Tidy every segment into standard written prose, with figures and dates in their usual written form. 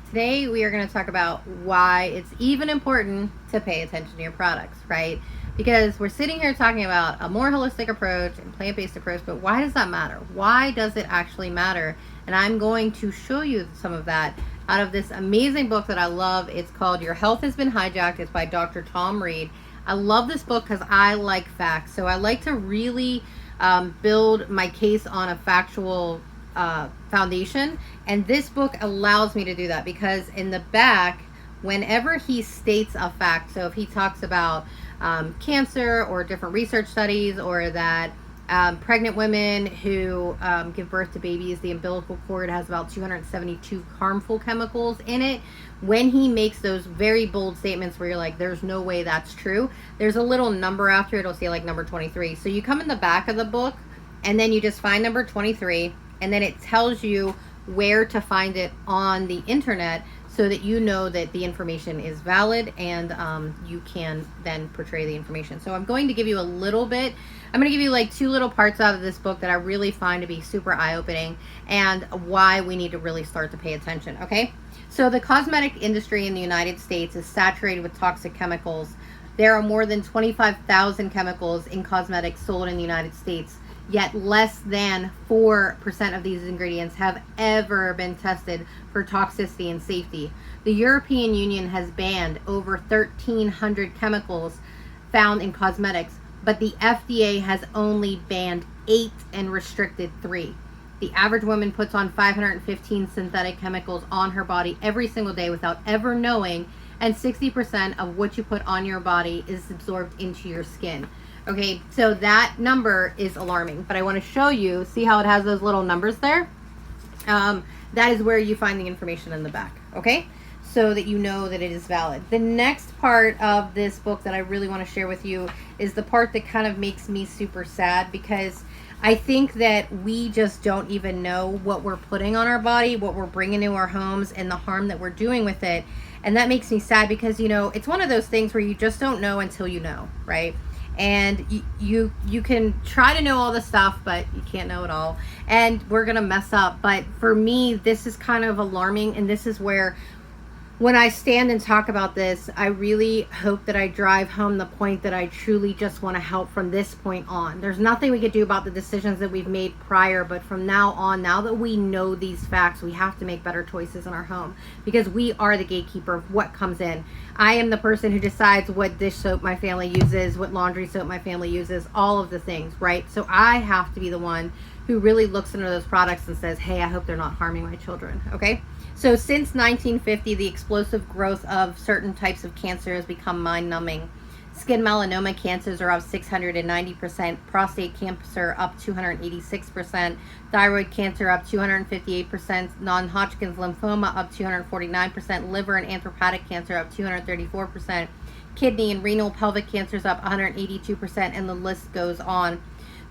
Today we are going to talk about why it's even important to pay attention to your products, right? Because we're sitting here talking about a more holistic approach and plant-based approach, but why does that matter? Why does it actually matter? And I'm going to show you some of that out of this amazing book that I love. It's called Your Health Has Been Hijacked. It's by Dr. Tom Reed. I love this book because I like facts. So I like to really build my case on a factual foundation, and this book allows me to do that because in the back, whenever he states a fact, so if he talks about cancer or different research studies, or that pregnant women who give birth to babies, the umbilical cord has about 272 harmful chemicals in it. When he makes those very bold statements where you're like, there's no way that's true, there's a little number after it. It'll say like number 23. So you come in the back of the book and then you just find number 23, and then it tells you where to find it on the internet so that you know that the information is valid, and you can then portray the information. So I'm going to give you a little bit. I'm going to give you like two little parts out of this book that I really find to be super eye-opening and why we need to really start to pay attention, okay? So the cosmetic industry in the United States is saturated with toxic chemicals. There are more than 25,000 chemicals in cosmetics sold in the United States. Yet less than 4% of these ingredients have ever been tested for toxicity and safety. The European Union has banned over 1,300 chemicals found in cosmetics, but the FDA has only banned 8 and restricted 3. The average woman puts on 515 synthetic chemicals on her body every single day without ever knowing, and 60% of what you put on your body is absorbed into your skin. Okay, so that number is alarming, but I want to show you, see how it has those little numbers there? That is where you find the information in the back, okay? So that you know that it is valid. The next part of this book that I really want to share with you is the part that kind of makes me super sad, because I think that we just don't even know what we're putting on our body, what we're bringing to our homes, and the harm that we're doing with it. And that makes me sad because, you know, it's one of those things where you just don't know until you know, right? And you can try to know all the stuff, but you can't know it all, and we're gonna mess up. But for me, this is kind of alarming, and this is where, when I stand and talk about this, I really hope that I drive home the point that I truly just want to help from this point on. There's nothing we could do about the decisions that we've made prior, but from now on, now that we know these facts, we have to make better choices in our home, because we are the gatekeeper of what comes in. I am the person who decides what dish soap my family uses, what laundry soap my family uses, all of the things, right? So I have to be the one who really looks into those products and says, hey, I hope they're not harming my children, okay? So since 1950, the explosive growth of certain types of cancer has become mind-numbing. Skin melanoma cancers are up 690%, prostate cancer up 286%, thyroid cancer up 258%, non-Hodgkin's lymphoma up 249%, liver and pancreatic cancer up 234%, kidney and renal pelvic cancers up 182%, and the list goes on.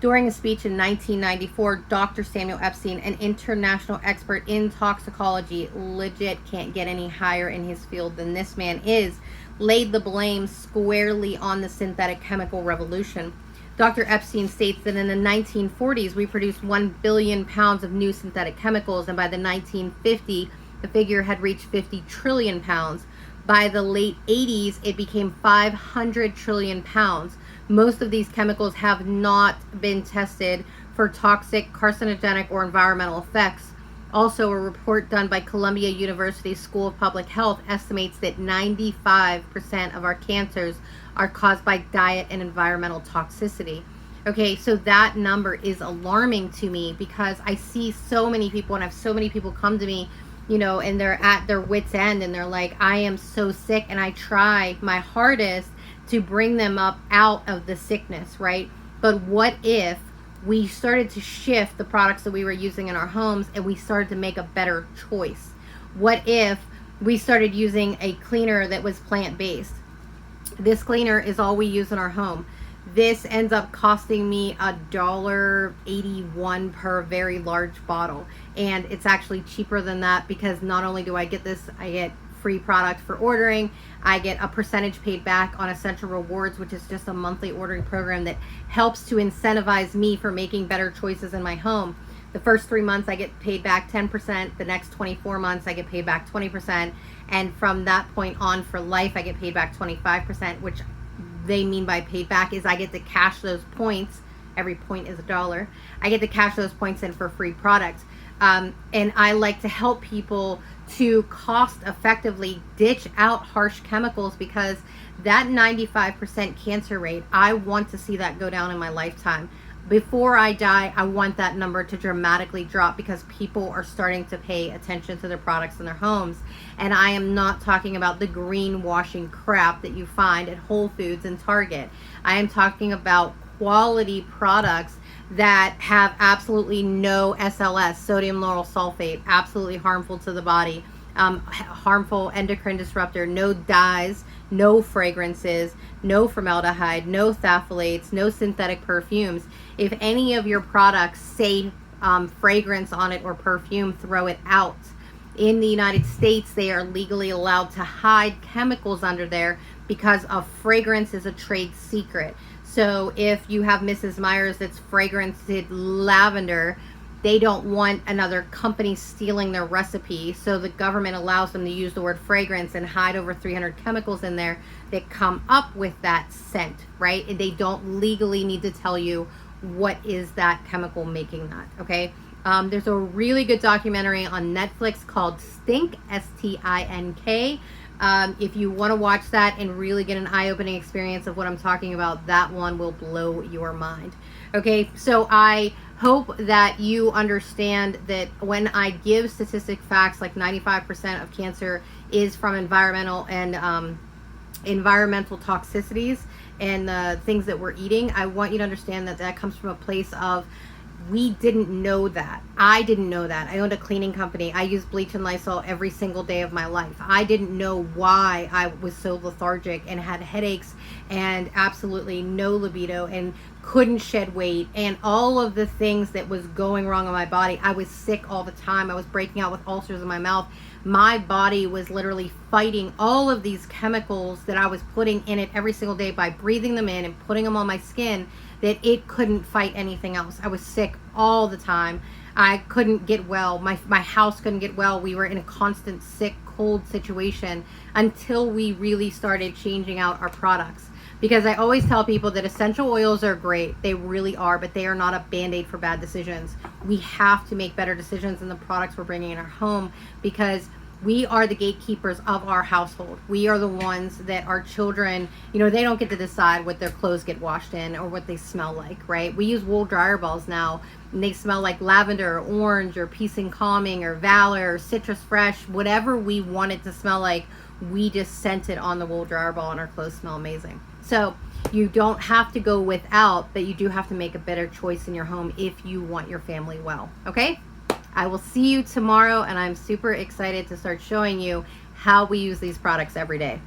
During a speech in 1994, Dr. Samuel Epstein, an international expert in toxicology, legit can't get any higher in his field than this man is, laid the blame squarely on the synthetic chemical revolution. Dr. Epstein states that in the 1940s, we produced 1 billion pounds of new synthetic chemicals, and by the 1950s, the figure had reached 50 trillion pounds. By the late 80s, it became 500 trillion pounds. Most of these chemicals have not been tested for toxic, carcinogenic, or environmental effects. Also, a report done by Columbia University School of Public Health estimates that 95% of our cancers are caused by diet and environmental toxicity. Okay, so that number is alarming to me because I see so many people, and I have so many people come to me, you know, and they're at their wits' end, and they're like, I am so sick, and I try my hardest to bring them up out of the sickness, right? But what if we started to shift the products that we were using in our homes, and we started to make a better choice? What if we started using a cleaner that was plant-based? This cleaner is all we use in our home. This ends up costing me $1.81 per very large bottle, and it's actually cheaper than that because not only do I get this, I get free product for ordering. I get a percentage paid back on Essential Rewards, which is just a monthly ordering program that helps to incentivize me for making better choices in my home. The first 3 months I get paid back 10%. The next 24 months I get paid back 20%. And from that point on for life, I get paid back 25%, which they mean by paid back is I get to cash those points. Every point is $1. I get to cash those points in for free products. And I like to help people to cost effectively ditch out harsh chemicals, because that 95% cancer rate, I want to see that go down in my lifetime. Before I die, I want that number to dramatically drop, because people are starting to pay attention to their products in their homes. And I am not talking about the greenwashing crap that you find at Whole Foods and Target. I am talking about quality products that have absolutely no SLS, sodium lauryl sulfate, absolutely harmful to the body, harmful endocrine disruptor, no dyes, no fragrances, no formaldehyde, no phthalates, no synthetic perfumes. If any of your products say fragrance on it or perfume, throw it out. In the United States, they are legally allowed to hide chemicals under there because a fragrance is a trade secret. So if you have Mrs. Meyer's that's fragranced lavender, they don't want another company stealing their recipe. So the government allows them to use the word fragrance and hide over 300 chemicals in there that come up with that scent, right? And they don't legally need to tell you what is that chemical making that, okay? There's a really good documentary on Netflix called Stink, S-T-I-N-K. If you want to watch that and really get an eye-opening experience of what I'm talking about, that one will blow your mind. Okay, so I hope that you understand that when I give statistic facts like 95% of cancer is from environmental and environmental toxicities and the things that we're eating, I want you to understand that that comes from a place of we didn't know that. I didn't know that. I owned a cleaning company. I used bleach and Lysol every single day of my life. I didn't know why I was so lethargic and had headaches and absolutely no libido and couldn't shed weight and all of the things that was going wrong in my body. I was sick all the time. I was breaking out with ulcers in my mouth. My body was literally fighting all of these chemicals that I was putting in it every single day by breathing them in and putting them on my skin, that it couldn't fight anything else. I was sick all the time. I couldn't get well. My house couldn't get well. We were in a constant sick, cold situation until we really started changing out our products. Because I always tell people that essential oils are great. They really are, but they are not a band-aid for bad decisions. We have to make better decisions in the products we're bringing in our home, because we are the gatekeepers of our household. We are the ones that our children, you know, they don't get to decide what their clothes get washed in or what they smell like, right? We use wool dryer balls now, and they smell like lavender or orange or peace and calming or valor or citrus fresh, whatever we want it to smell like. We just scent it on the wool dryer ball and our clothes smell amazing. So you don't have to go without, but you do have to make a better choice in your home if you want your family well, okay? I will see you tomorrow, and I'm super excited to start showing you how we use these products every day.